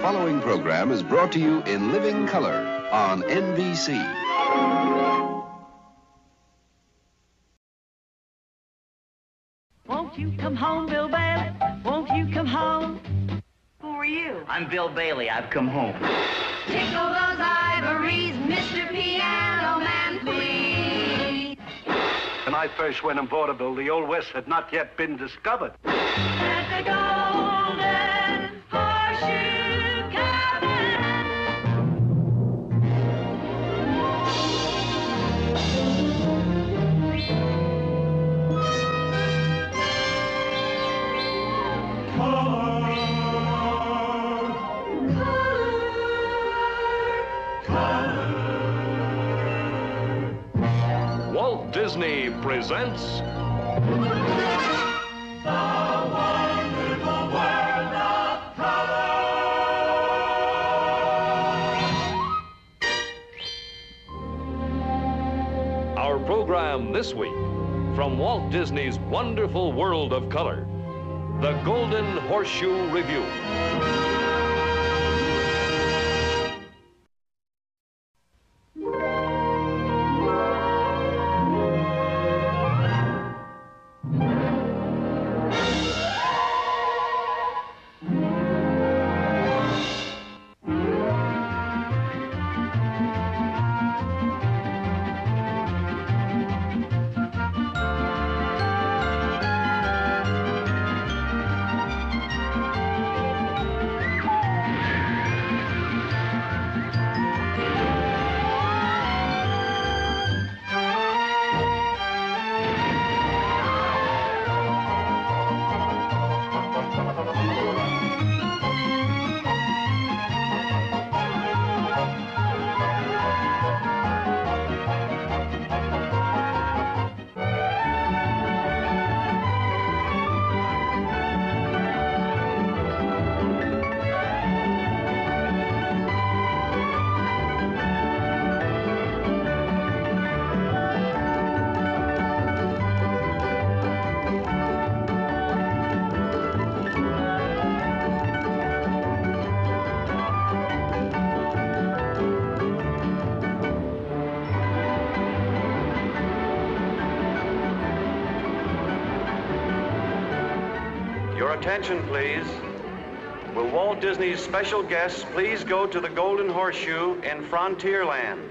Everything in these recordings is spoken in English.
following program is brought to you in living color on NBC. Won't you come home, Bill Bailey? Won't you come home? Who are you? I'm Bill Bailey. I've come home. Tickle those ivories, Mr. Piano Man, please. When I first went on vaudeville, the Old West had not yet been discovered. At the Golden Horseshoe Cabin. Walt Disney presents The Wonderful World of Color. our program this week from Walt Disney's Wonderful World of Color, the Golden Horseshoe Revue. Your attention, please. Will Walt Disney's special guests please go to the Golden Horseshoe in Frontierland?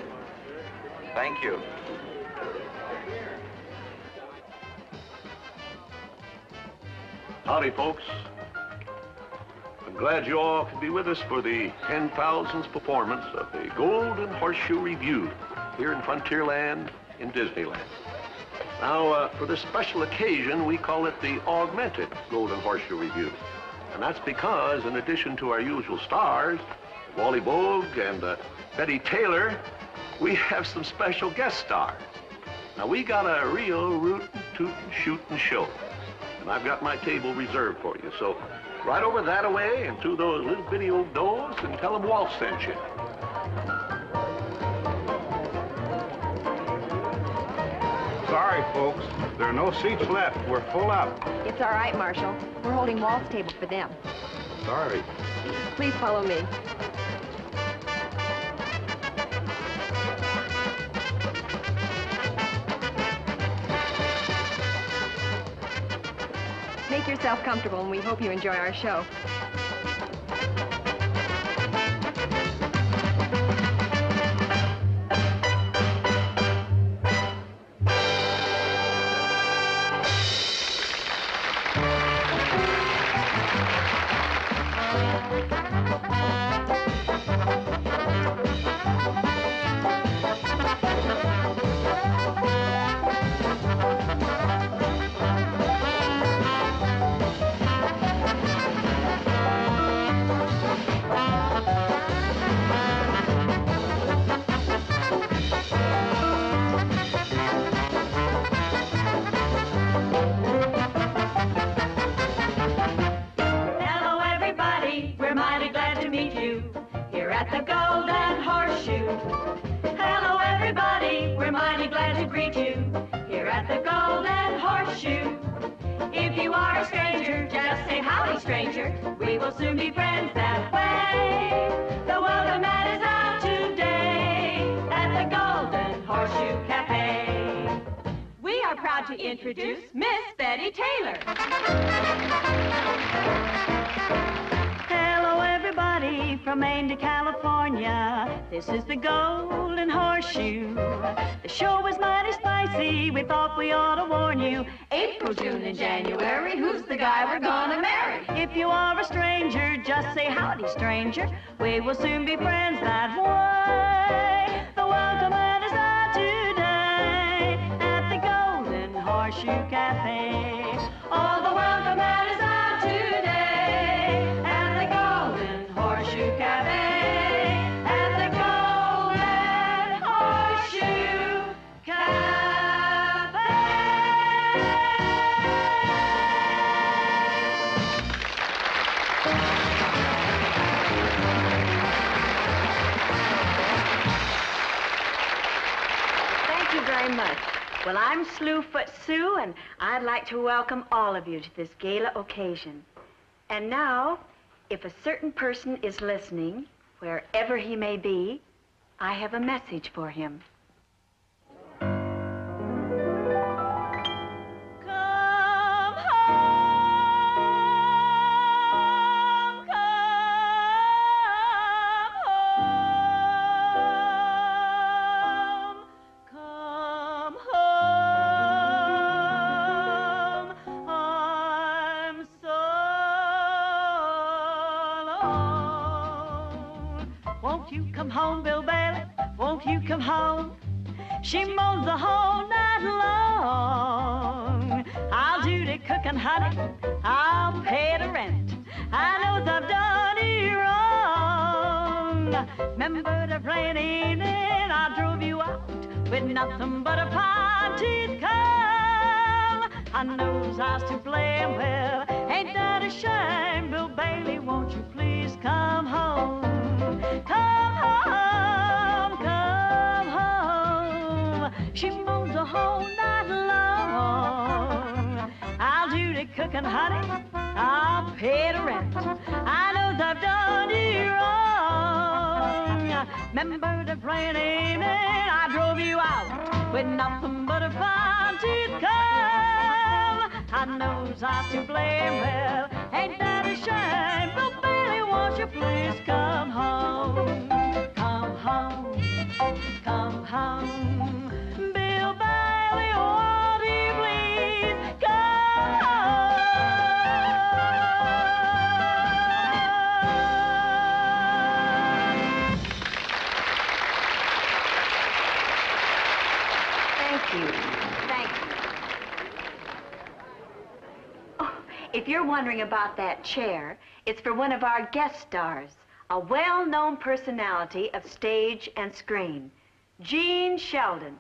Thank you. Howdy, folks. I'm glad you all could be with us for the 10,000th performance of the Golden Horseshoe Revue here in Frontierland in Disneyland. Now, for this special occasion, we call it the Augmented Golden Horseshoe Revue. And that's because, in addition to our usual stars, Wally Bogue and Betty Taylor, we have some special guest stars. Now, we got a real rootin', tootin', shootin' show. And I've got my table reserved for you. So, right over that away and through those little bitty old doors and tell them Walt sent you. Sorry, folks. There are no seats left. We're full up. It's all right, Marshal. We're holding Walt's table for them. Sorry. Please follow me. Make yourself comfortable, and we hope you enjoy our show. At the Golden Horseshoe. Hello, everybody. We're mighty glad to greet you here at the Golden Horseshoe. If you are a stranger, just say howdy, stranger. We will soon be friends that way. proud to introduce Miss Betty Taylor. Hello, everybody from Maine to California. This is the Golden Horseshoe. The show was mighty spicy. We thought we ought to warn you. April, June, and January, who's the guy we're gonna marry? If you are a stranger, just say howdy, stranger. We will soon be friends that way. The welcome mat is out today at the Golden Horseshoe Cafe. Oh, the welcome mat is out today at the Golden Horseshoe Cafe. At the Golden Horseshoe Cafe. Thank you very much. Well, I'm Slewfoot Sue, and I'd like to welcome all of you to this gala occasion. And now, if a certain person is listening, wherever he may be, I have a message for him. Won't you come home, Bill Bailey? Won't you come home? She mows the whole night long. I'll do the cooking, honey. I'll pay the rent. I know I've done you wrong. Remember the rainy evening I drove you out with nothing but a pine tooth comb. I knows I was to blame. Well, ain't that a shame? Bill Bailey, won't you please come home? Come home, come home. She mows the whole night long. I'll do the cooking, honey. I'll pay the rent. I know I've done you wrong. Remember the rainy evening I drove you out with nothing but a fine tooth comb. I knows I was to blame. Well, ain't that a shame? Bill Bailey, won't you please come home? Come home, come home. Bill Bailey, won't you please come home? Thank you. Thank you. Oh, if you're wondering about that chair, it's for one of our guest stars, a well-known personality of stage and screen, Gene Sheldon.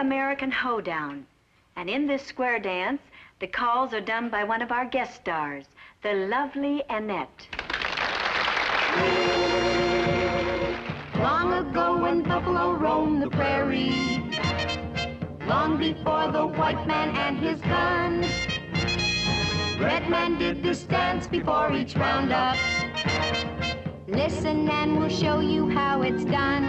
American hoedown. And in this square dance, the calls are done by one of our guest stars, the lovely Annette. Long ago when buffalo roamed the prairie, long before the white man and his gun, red man did this dance before each roundup. Listen and we'll show you how it's done.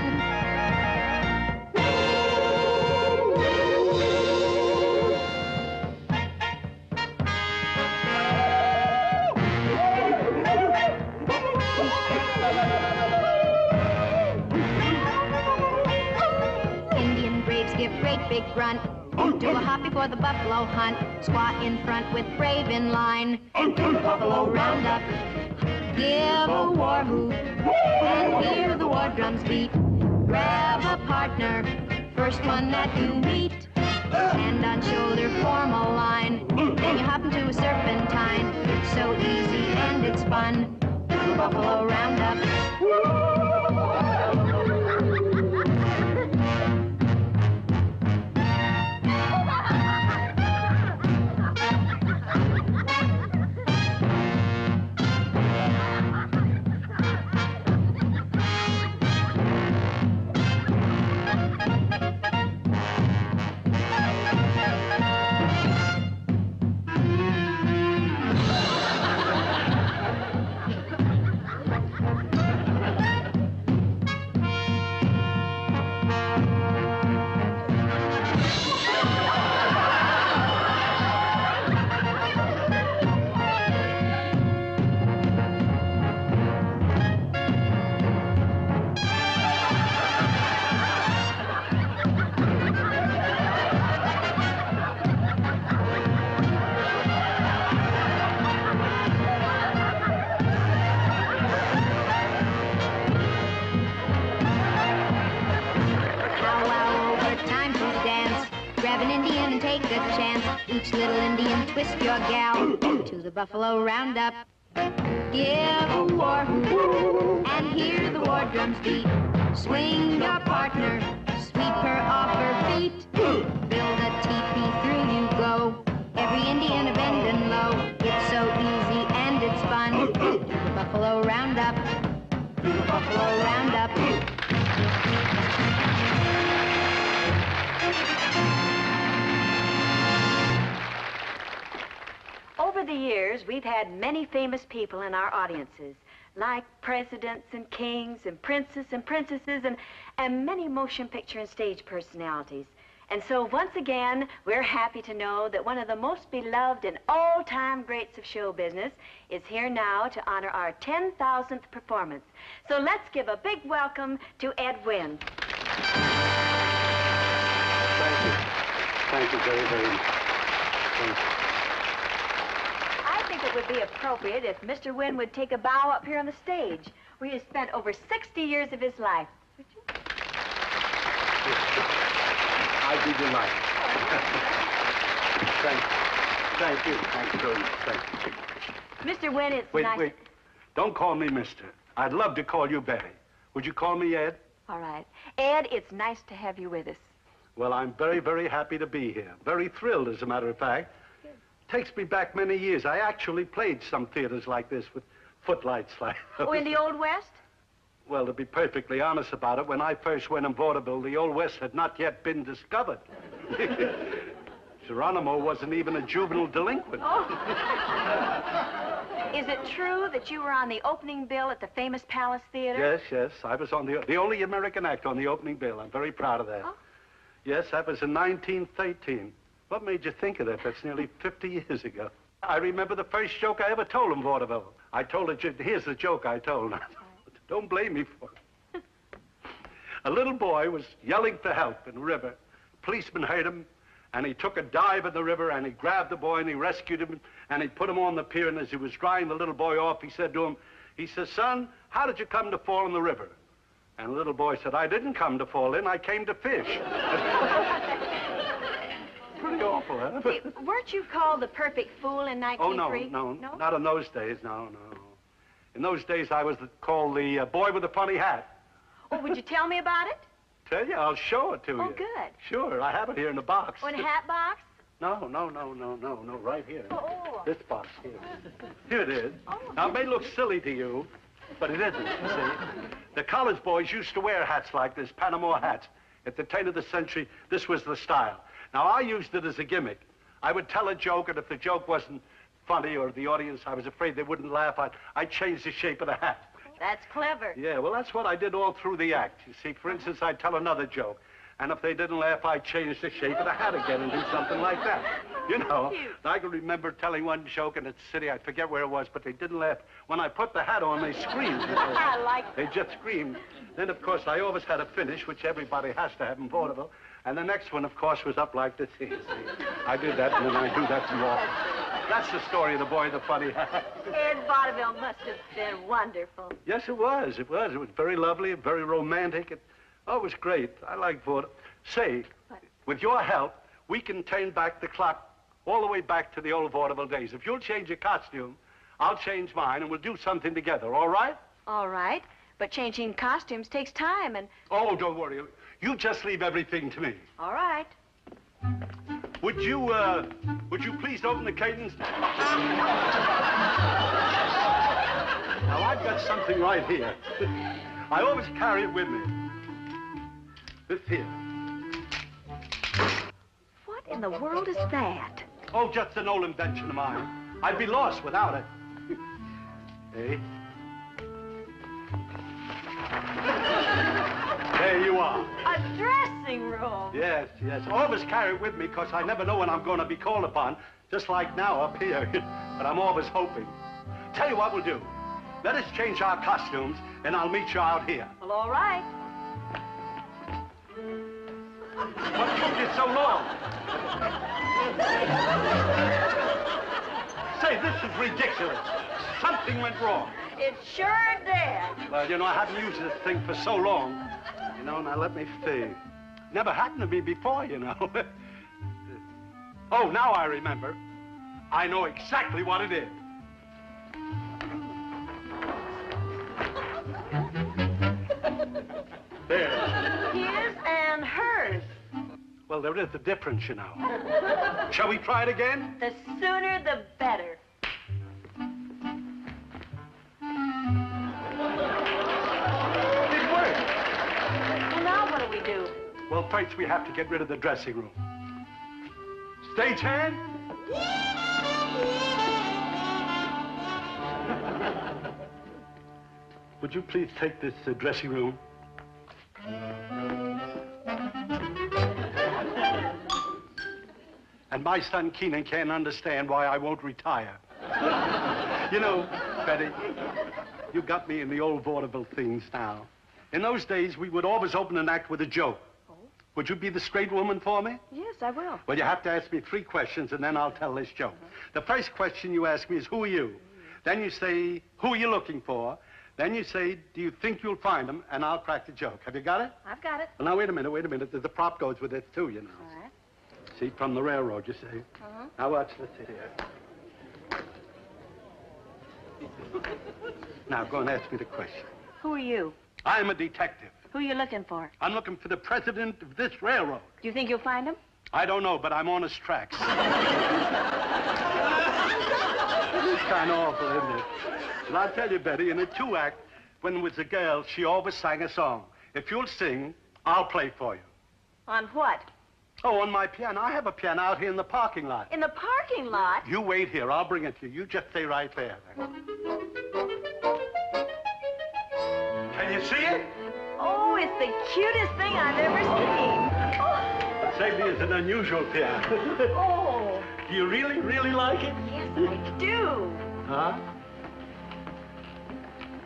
Indian braves give great big grunt. Do a hop before the buffalo hunt. Squat in front with brave in line. Buffalo roundup. Give a war whoop and hear the war drums beat. Grab a partner, first one that you meet. Hand on shoulder, form a line. Then you hop into a serpentine. It's so easy and it's fun. Buffalo roundup. Each little Indian, twist your gal to the buffalo roundup. Give a war whoop and hear the war drums beat. Swing your partner, sweep her off her feet. Build a teepee, through you go. Every Indian a bending low. It's so easy and it's fun. To the buffalo roundup. To the buffalo roundup. Over the years, we've had many famous people in our audiences, like presidents and kings and princes and princesses and many motion picture and stage personalities. And so once again, we're happy to know that one of the most beloved and all-time greats of show business is here now to honor our 10,000th performance. So let's give a big welcome to Ed Wynn. Thank you. Thank you very, very much. Thank you. I think it would be appropriate if Mr. Wynn would take a bow up here on the stage, where he has spent over 60 years of his life. Would you? I'd be delighted. Thank you. Thank you very much. Thank you. Mr. Wynn, it's nice... Wait. Don't call me mister. I'd love to call you Betty. Would you call me Ed? All right. Ed, it's nice to have you with us. Well, I'm very, very happy to be here. Very thrilled, as a matter of fact. Takes me back many years. I actually played some theaters like this with footlights like those. Oh, in the Old West? Well, to be perfectly honest about it, when I first went in vaudeville, the Old West had not yet been discovered. Geronimo wasn't even a juvenile delinquent. Oh. Is it true that you were on the opening bill at the famous Palace Theater? Yes. I was on the only American act on the opening bill. I'm very proud of that. Oh. Yes, that was in 1913. What made you think of that? That's nearly 50 years ago. I remember the first joke I ever told in vaudeville. I told it, here's the joke I told. Don't blame me for it. A little boy was yelling for help in the river. A policeman heard him, and he took a dive in the river, and he grabbed the boy, and he rescued him, and he put him on the pier, and as he was drying the little boy off, he said to him, son, how did you come to fall in the river? And the little boy said, I didn't come to fall in, I came to fish. Pretty awful, huh? Hey, weren't you called the perfect fool in 1903? Oh, no, not in those days, no. In those days, I was called the boy with the funny hat. Oh, would you tell me about it? Tell you, I'll show it to you. Oh, good. Sure, I have it here in the box. Oh, in a hat box? No, right here. Oh. This box here. Here it is. Oh. Now, it may look silly to you, but it isn't, you see. The college boys used to wear hats like this, Panama hats. At the turn of the century, this was the style. Now, I used it as a gimmick. I would tell a joke, and if the joke wasn't funny or the audience, I was afraid they wouldn't laugh, I'd change the shape of the hat. That's clever. Yeah, well, that's what I did all through the act. You see, for instance, I'd tell another joke, and if they didn't laugh, I'd change the shape of the hat again and do something like that. You know, I can remember telling one joke in the city, I forget where it was, but they didn't laugh. When I put the hat on, they screamed. I like that. They just screamed. Then, of course, I always had a finish, which everybody has to have in vaudeville. And the next one, of course, was up like this. See, I did that, and then I do that some more. That's the story of the boy, the funny hat. Ed vaudeville must have been wonderful. Yes, it was. It was. It was very lovely, very romantic. It was great. I like vaudeville. Say, with your help, we can turn back the clock all the way back to the old vaudeville days. If you'll change your costume, I'll change mine, and we'll do something together, all right? All right. But changing costumes takes time, and... Oh, don't worry. You just leave everything to me. All right. Would you please open the curtains? Now, I've got something right here. I always carry it with me. This here. What in the world is that? Oh, just an old invention of mine. I'd be lost without it. Hey. There you are. A dressing room. Yes. Always carry it with me, because I never know when I'm going to be called upon, just like now up here. But I'm always hoping. Tell you what we'll do. Let us change our costumes, and I'll meet you out here. Well, all right. What took you so long? Say, this is ridiculous. Something went wrong. It sure did. Well, you know, I haven't used this thing for so long. You know, now let me see. Never happened to me before, you know. Oh, now I remember. I know exactly what it is. There. His and hers. Well, there is a difference, you know. Shall we try it again? The sooner, the better. It worked. Well, now what do we do? Well, first we have to get rid of the dressing room. Stagehand? Would you please take this dressing room? And my son Keenan can't understand why I won't retire. You know, Betty, you got me in the old vaudeville things now. In those days, we would always open an act with a joke. Oh? Would you be the straight woman for me? Yes, I will. Well, you have to ask me 3 questions, and then I'll tell this joke. The first question you ask me is, who are you? Then you say, who are you looking for? Then you say, do you think you'll find them? And I'll crack the joke. Have you got it? I've got it. Well, now, wait a minute. The prop goes with it, too, you know. All right. See, from the railroad, you see. Uh-huh. Now, watch this here. Now, go and ask me the question. Who are you? I'm a detective. Who are you looking for? I'm looking for the president of this railroad. Do you think you'll find him? I don't know, but I'm on his tracks. It's kind of awful, isn't it? Well, I'll tell you, Betty, in a 2-act, when it was a girl, she always sang a song. If you'll sing, I'll play for you. On what? Oh, on my piano. I have a piano out here in the parking lot. In the parking lot? You wait here. I'll bring it to you. You just stay right there. Can you see it? Oh, it's the cutest thing I've ever seen. Oh. Sadie is an unusual piano. Oh. Do you really, really like it? Yes, I do. Huh?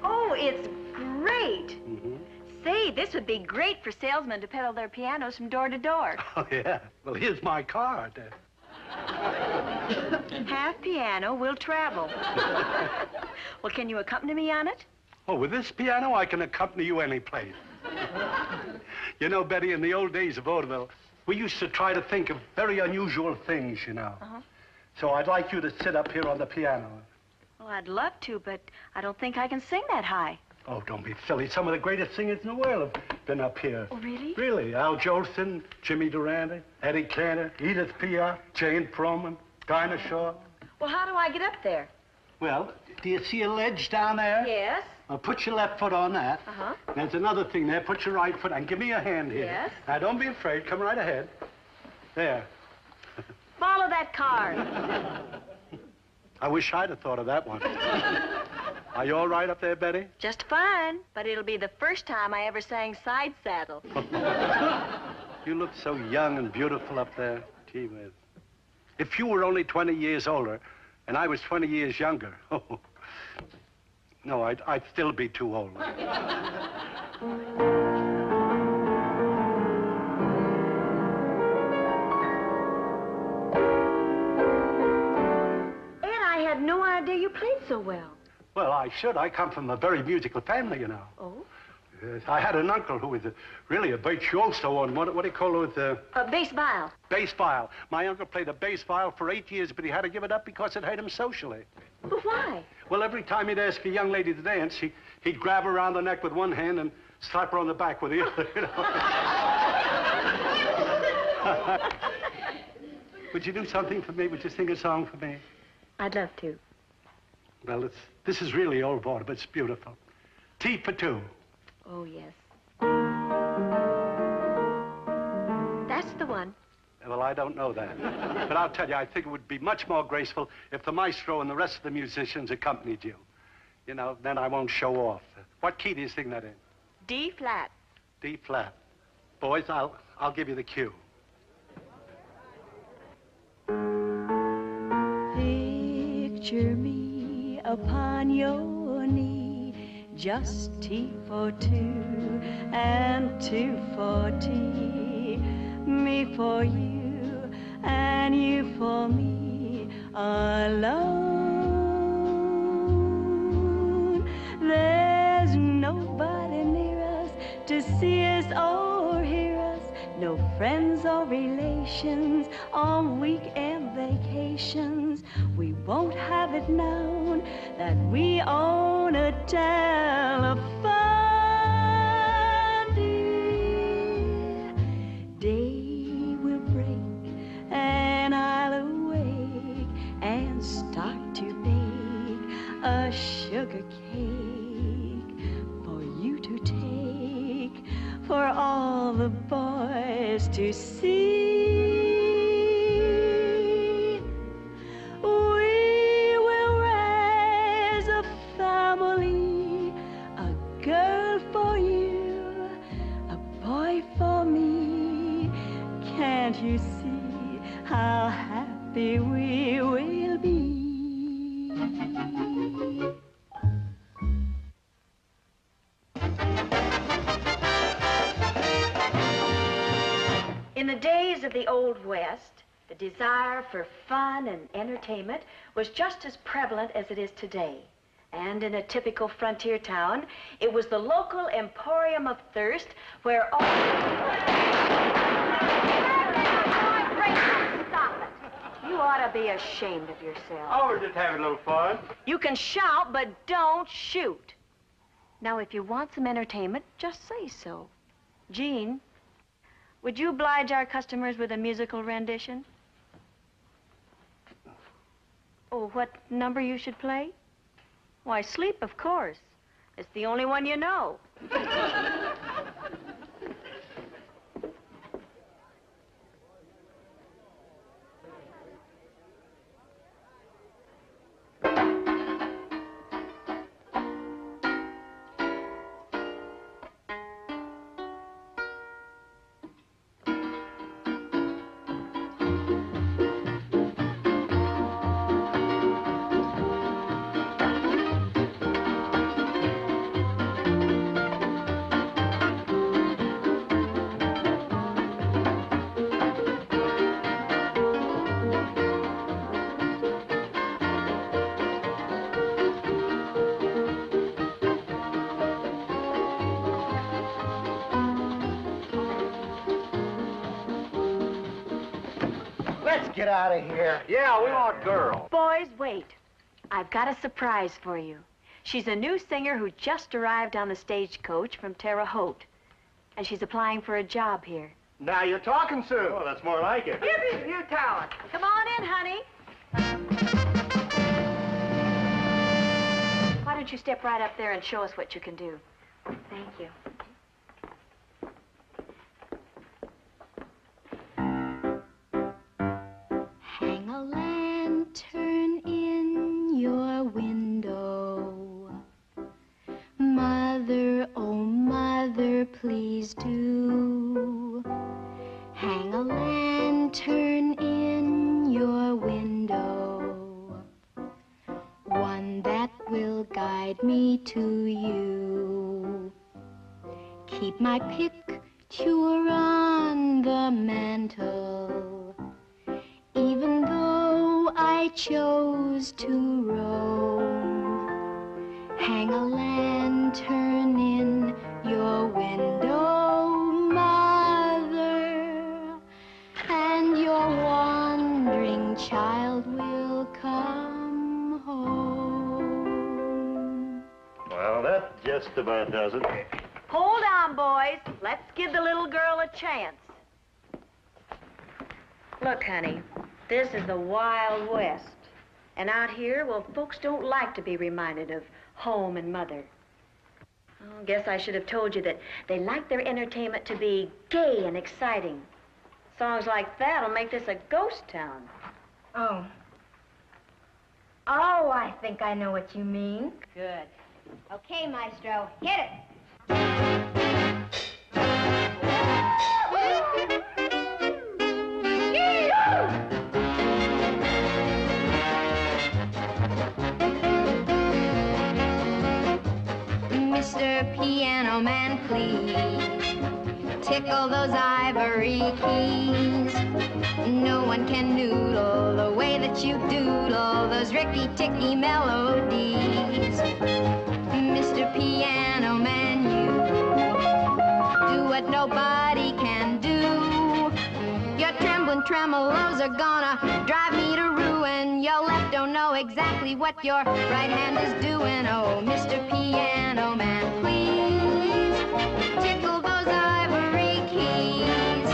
Oh, it's great. Mm-hmm. Say, this would be great for salesmen to peddle their pianos from door to door. Oh, yeah. Well, here's my card. Half piano will travel. Well, can you accompany me on it? Oh, with this piano, I can accompany you any place. You know, Betty, in the old days of vaudeville, we used to try to think of very unusual things, you know. Uh-huh. So I'd like you to sit up here on the piano. Well, I'd love to, but I don't think I can sing that high. Oh, don't be silly. Some of the greatest singers in the world have been up here. Oh, really? Really. Al Jolson, Jimmy Durante, Eddie Cantor, Edith Piaf, Jane Froman, Dinah Shaw. Well, how do I get up there? Well, do you see a ledge down there? Yes. Well, put your left foot on that. Uh-huh. There's another thing there. Put your right foot and give me a hand here. Yes. Now, don't be afraid. Come right ahead. There. Follow that car. I wish I'd have thought of that one. Are you all right up there, Betty? Just fine, but it'll be the first time I ever sang side saddle. You look so young and beautiful up there. Gee whiz. If you were only 20 years older and I was 20 years younger, no, I'd still be too old. No idea you played so well. Well, I should. I come from a very musical family, you know. Oh? Yes, I had an uncle who was really a virtuoso on what do you call it? Bass viol. Bass viol. My uncle played a bass viol for 8 years, but he had to give it up because it hurt him socially. But why? Well, every time he'd ask a young lady to dance, he'd grab her around the neck with one hand and slap her on the back with the other, you know. Would you do something for me? Would you sing a song for me? I'd love to. Well, this is really old water, but it's beautiful. Tea for two. Oh, yes. That's the one. Well, I don't know that. But I'll tell you, I think it would be much more graceful if the maestro and the rest of the musicians accompanied you. You know, then I won't show off. What key do you sing that in? D flat. D flat. Boys, I'll give you the cue. Picture me upon your knee, just tea for two and two for tea, me for you and you for me alone. There's nobody near us to see us or hear us, no friends or relations on weekend vacations. We won't have it known that we own a telephone, dear. Day will break and I'll awake and start to bake a sugar cake for you to take, for all the boys to see. You see how happy we will be. In the days of the Old West, the desire for fun and entertainment was just as prevalent as it is today. And in a typical frontier town, it was the local emporium of thirst where all... Stop it. You ought to be ashamed of yourself. Oh, we're just having a little fun. You can shout, but don't shoot. Now, if you want some entertainment, just say so. Jean, would you oblige our customers with a musical rendition? Oh, what number you should play? Why, Sleep, of course. It's the only one you know. Get out of here. Yeah, we want girls. Boys, wait. I've got a surprise for you. She's a new singer who just arrived on the stagecoach from Terre Haute. and she's applying for a job here. Now you're talking, Sue. Oh, that's more like it. Give me your talent. Come on in, honey. Why don't you step right up there and show us what you can do? Thank you. Hang a lantern in your window. Mother, oh mother, please do. Hang a lantern in your window. One that will guide me to you. Keep my picture on the mantel. Even though I chose to roam, hang a lantern in your window, Mother, and your wandering child will come home. Well, that just about does it. Hold on, boys. Let's give the little girl a chance. Look, honey, this is the Wild West. And out here, well, folks don't like to be reminded of home and mother. Oh, guess I should have told you that they like their entertainment to be gay and exciting. Songs like that'll make this a ghost town. Oh. Oh, I think I know what you mean. Good. Okay, Maestro, hit it. Mr. Piano Man, please tickle those ivory keys. No one can noodle the way that you doodle those ricky-ticky melodies. Mr. Piano Man, you do what nobody can do. Your trembling tremolos are gonna drive me to ruin. Your left don't know exactly what your right hand is doing. Oh, Mr. Piano Man, please tickle those ivory keys.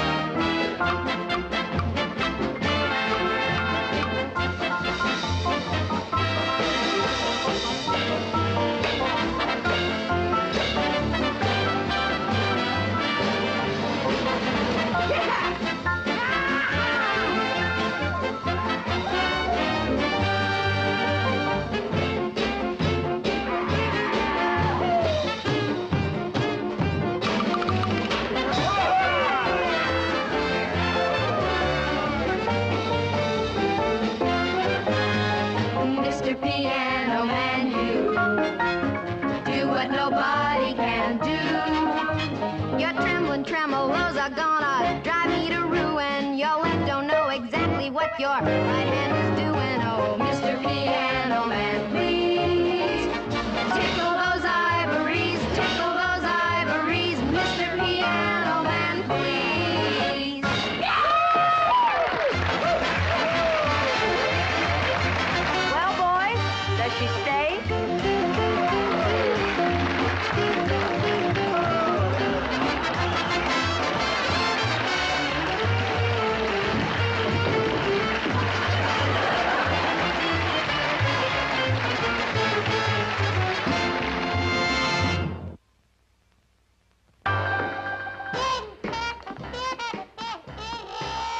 Mr. Piano Man, you do what nobody can do. Your trembling tremolos are gonna drive me to ruin. Your left don't know exactly what your right hand is doing. Oh, Mr. Piano Man, please tickle those ivories, Mr. Piano Man, please. Well, boys, does she stay?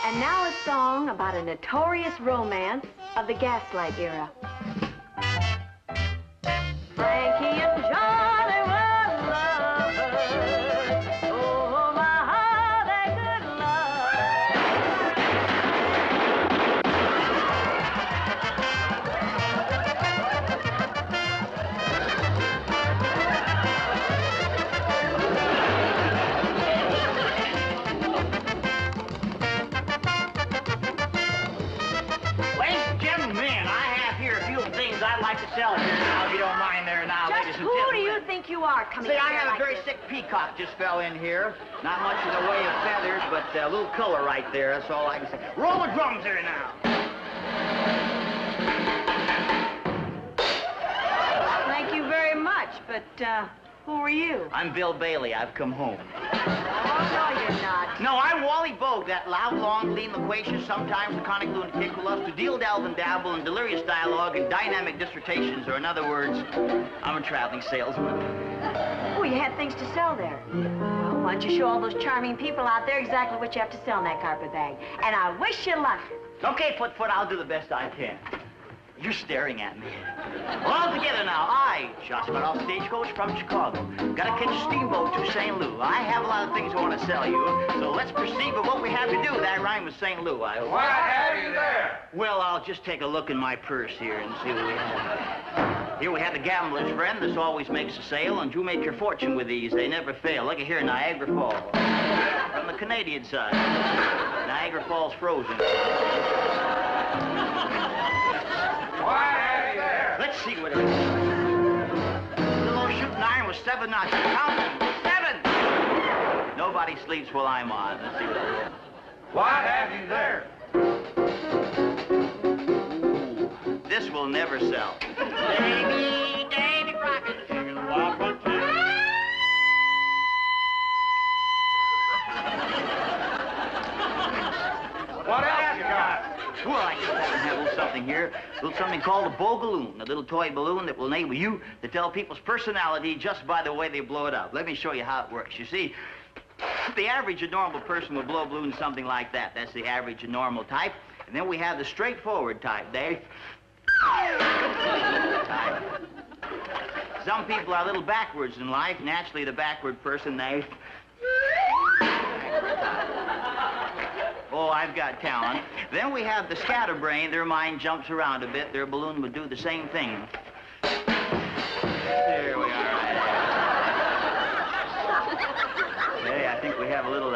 And now a song about a notorious romance of the Gaslight era. Frankie and Johnny were lovers. Oh, my, how they could Ladies and gentlemen, I have here a few things I'd like to sell here now, if you don't mind there now, Just ladies and who do gentlemen. you think you are coming See, in I here have a like very this? sick peacock just fell in here. Not much in the way of feathers, but a little color right there. That's all I can say. Roll the drums here now. Thank you very much, but who are you? I'm Bill Bailey. I've come home. No, you're not. No, I'm Wally Bogue, that loud, long, lean, loquacious, sometimes laconic lunatic who loves to deal, delve, and dabble in delirious dialogue and dynamic dissertations, or in other words, I'm a traveling salesman. Oh, you had things to sell there. Well, why don't you show all those charming people out there exactly what you have to sell in that carpet bag? And I wish you luck. Okay, Foot, I'll do the best I can. You're staring at me. Well, all together now. I, just got off stagecoach from Chicago. Gotta catch a steamboat to St. Louis. I have a lot of things I want to sell you, so let's proceed with what we have to do. That rhyme with St. Louis. What have you there? Well, I'll just take a look in my purse here and see what we have. Here we have the gambler's friend. This always makes a sale, and you make your fortune with these. They never fail. Look at here, Niagara Falls. From the Canadian side. Niagara Falls frozen. What have you there? Let's see what it is. Little old shooting iron with 7 notches. Count them. 7! Nobody sleeps while I'm on. Let's see what it is. What have you there? Ooh, this will never sell. Davy Crockett. What else you got? Well, I just happen to have a little something here. A little something called a Bogaloon, a little toy balloon that will enable you to tell people's personality just by the way they blow it up. Let me show you how it works. You see, the average and normal person would blow a balloon something like that. That's the average and normal type. And then we have the straightforward type. Some people are a little backwards in life. Naturally, the backward person, Oh, I've got talent. Then we have the scatterbrain. Their mind jumps around a bit. Their balloon would do the same thing. There we are. Okay, I think we have a little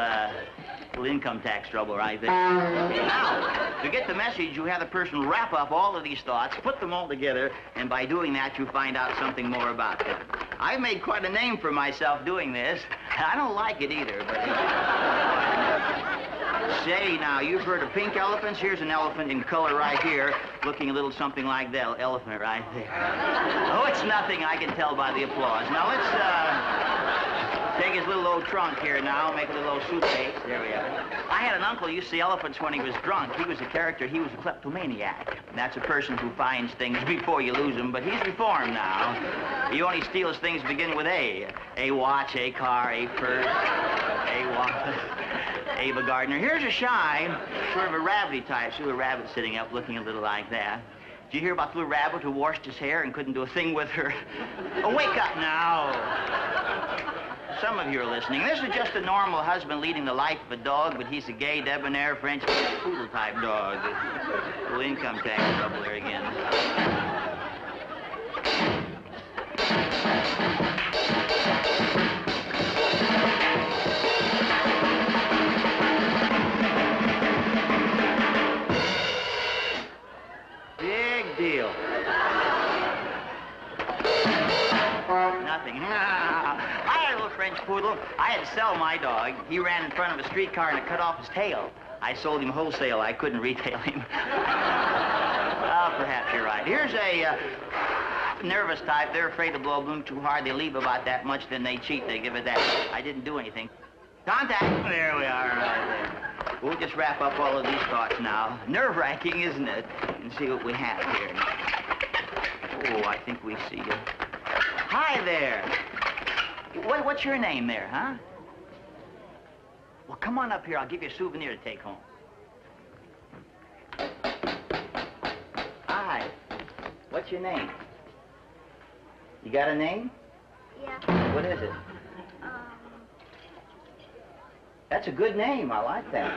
income tax trouble right there. Now, to get the message, you have the person wrap up all of these thoughts, put them all together, and by doing that, you find out something more about them. I've made quite a name for myself doing this. I don't like it either, but... Say, now, you've heard of pink elephants? Here's an elephant in color right here, looking a little something like that elephant right there. Oh, it's nothing, I can tell by the applause. Now, let's take his little old trunk here now, make a little old suitcase. There we are. I had an uncle who used to see elephants when he was drunk. He was a character, he was a kleptomaniac. That's a person who finds things before you lose them, but he's reformed now. He only steals things beginning with A. A watch, a car, a purse, a watch. Ava Gardner. Here's a shy, sort of a rabbity type. See a rabbit sitting up looking a little like that. Did you hear about the little rabbit who washed his hair and couldn't do a thing with her? Oh, wake up now. Some of you are listening. This is just a normal husband leading the life of a dog, but he's a gay, debonair, French poodle type dog. A little income tax trouble there again. Deal. Nothing. I had a little French poodle. I had to sell my dog. He ran in front of a streetcar and it cut off his tail. I sold him wholesale. I couldn't retail him. Perhaps you're right. Here's a nervous type. They're afraid to blow a balloon too hard. They leave about that much, then they cheat. They give it that. I didn't do anything. Contact. There we are, right there. We'll just wrap up all of these thoughts now. Nerve-wracking, isn't it? And see what we have here. Oh, I think we see you. Hi there. What's your name there, huh? Well, come on up here. I'll give you a souvenir to take home. Hi. What's your name? You got a name? Yeah. What is it? That's a good name. I like that.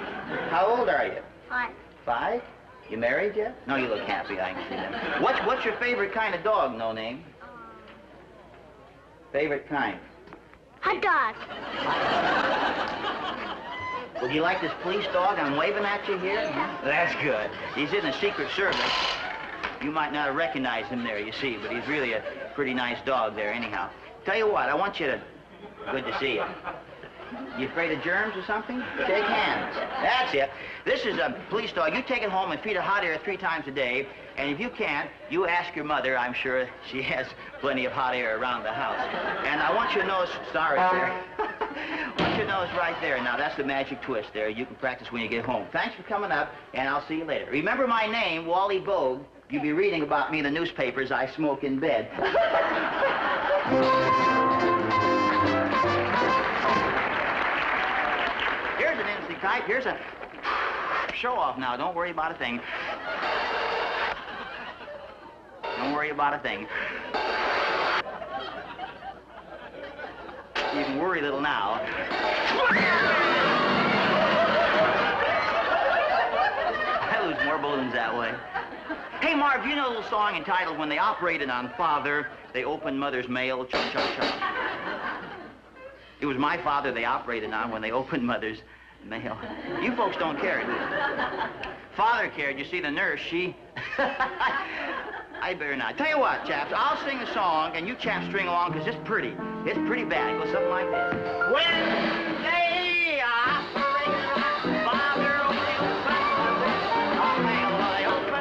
How old are you? 5. 5? You married yet? No, you look happy. I can see that. What's your favorite kind of dog? No name. Favorite kind? Hot dog. Would you like this police dog I'm waving at you here? That's good. He's in the Secret Service. You might not have recognized him there, you see, but he's really a pretty nice dog there anyhow. Tell you what, I want you to... Good to see you. You afraid of germs or something? Shake hands. That's it. This is a police dog. You take it home and feed it hot air 3 times a day. And if you can't, you ask your mother. I'm sure she has plenty of hot air around the house. And I want you to know... Sorry, sir. I want you your nose right there. Now, that's the magic twist there. You can practice when you get home. Thanks for coming up, and I'll see you later. Remember my name, Wally Bogue. You'll be reading about me in the newspapers. I smoke in bed. Here's an instant type. Here's a show-off now. Don't worry about a thing. Don't worry about a thing. You can worry a little now. I lose more balloons that way. Hey, Marv, you know a little song entitled When They Operated on Father, They Opened Mother's Mail, chug, chug, chug. It was my father they operated on when they opened Mother's mail. You folks don't care, do you? Father cared. You see, the nurse, she... I better not. Tell you what, chaps, I'll sing a song, and you chaps string along, because it's pretty. It's pretty bad. It goes something like this. When they operated on Father, they opened Mother's mail, they opened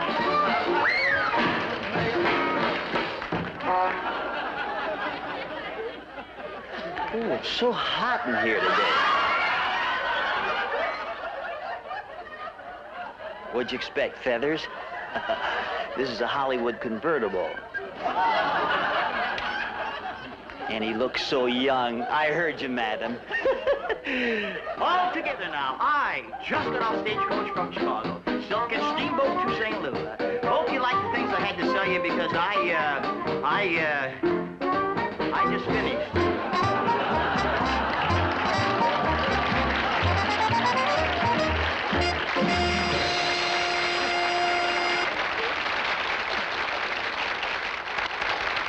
Oh, it's so hot in here today. What'd you expect, feathers? This is a Hollywood convertible. And he looks so young. I heard you, madam. All together now. I just got off stagecoach from Chicago. Silk and steamboat to St. Louis. Hope you like the things I had to tell you because I just finished.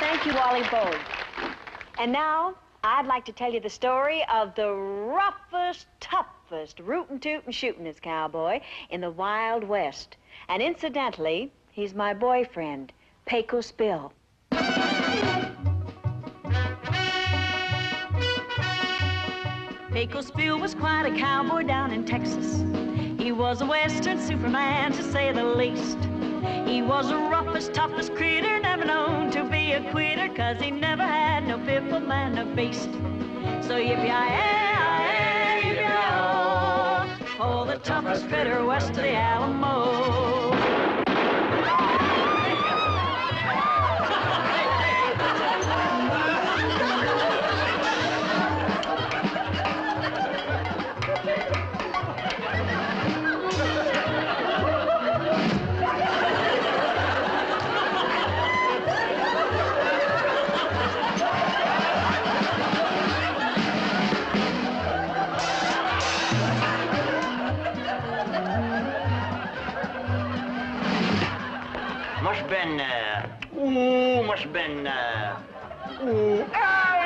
Thank you, Wally Bogue. And now, I'd like to tell you the story of the roughest, toughest, rootin' tootin' shootin'est cowboy in the Wild West. And incidentally, he's my boyfriend, Pecos Bill. Pecos Bill was quite a cowboy down in Texas. He was a western superman, to say the least. He was the roughest, toughest critter, never known to be a quitter, 'cause he never had no fear for man or beast. So yippee-yi-yi, yippee-yi-oh, oh, the toughest critter west of the Alamo.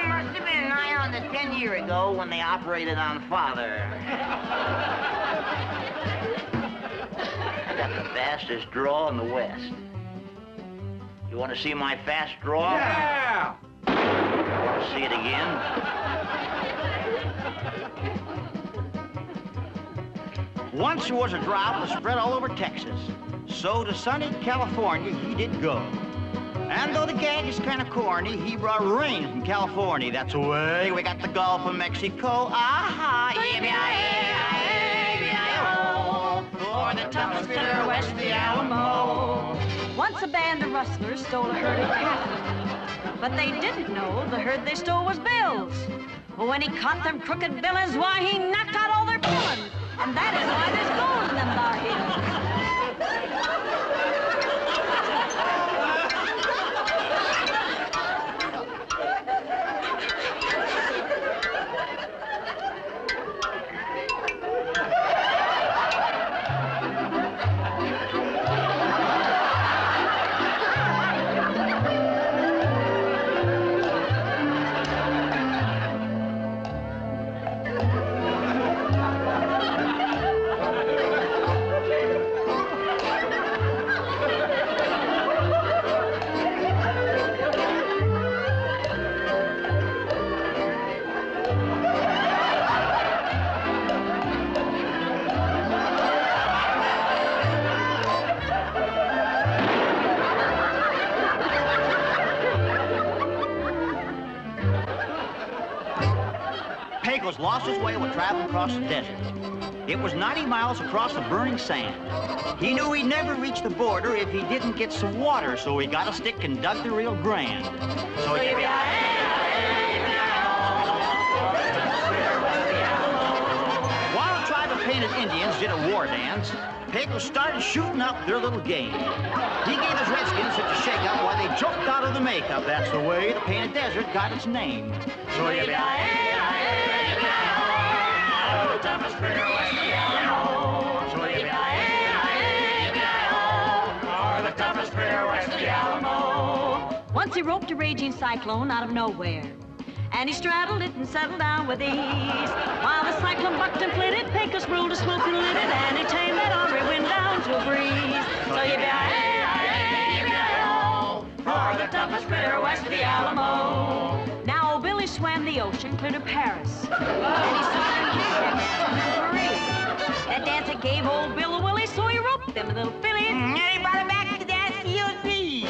Must have been nigh on to 10 years ago when they operated on Father. I got the fastest draw in the West. You want to see my fast draw? Yeah! Want to see it again? Once there was a drought that spread all over Texas. So to sunny California he did go. And though the gag is kind of corny, he brought rain from California. That's the way we got the Gulf of Mexico. Aha! Yippee-yi-yi-yi-yi-oh, for the toughest critter west of the Alamo. Once a band of rustlers stole a herd of cattle. But they didn't know the herd they stole was Bill's. Well, when he caught them crooked villains, why, he knocked out all their villains. And that is why there's gold in them bar hills. was lost his way while traveling across the desert. It was 90 miles across the burning sand. He knew he'd never reach the border if he didn't get some water, so he got a stick and dug the Rio Grande. So while a tribe of painted Indians did a war dance, Pecos started shooting up their little game. He gave his redskins such a shake-up while they jumped out of the makeup. That's the way the painted desert got its name. So the toughest critter west of the Alamo. So the toughest critter west of the Alamo. Once he roped a raging cyclone out of nowhere, and he straddled it and settled down with ease. While the cyclone bucked and flitted, Pecos ruled a smoke and lit it, and he tamed that ornery wind down to a breeze. So for the toughest critter west of the Alamo. Now old Billy swam the ocean clear to Paris, and he swam to Paris. That dance that gave old Bill a willy, so he roped them little fillies, and he brought him back to dance the UC.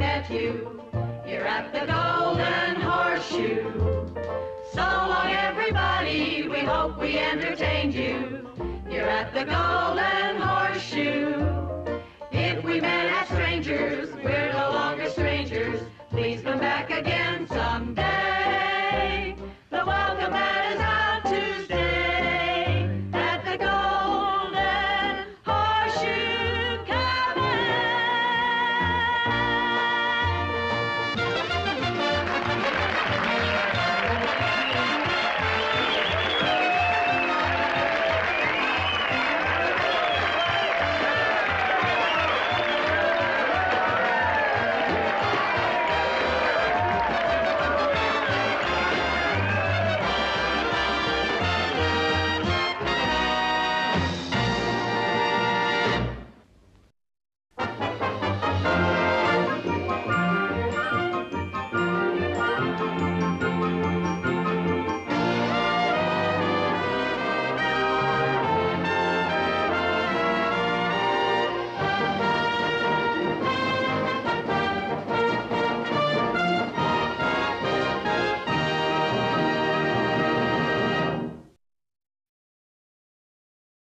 met you here at the Golden Horseshoe. So long, everybody, we hope we entertained you here at the Golden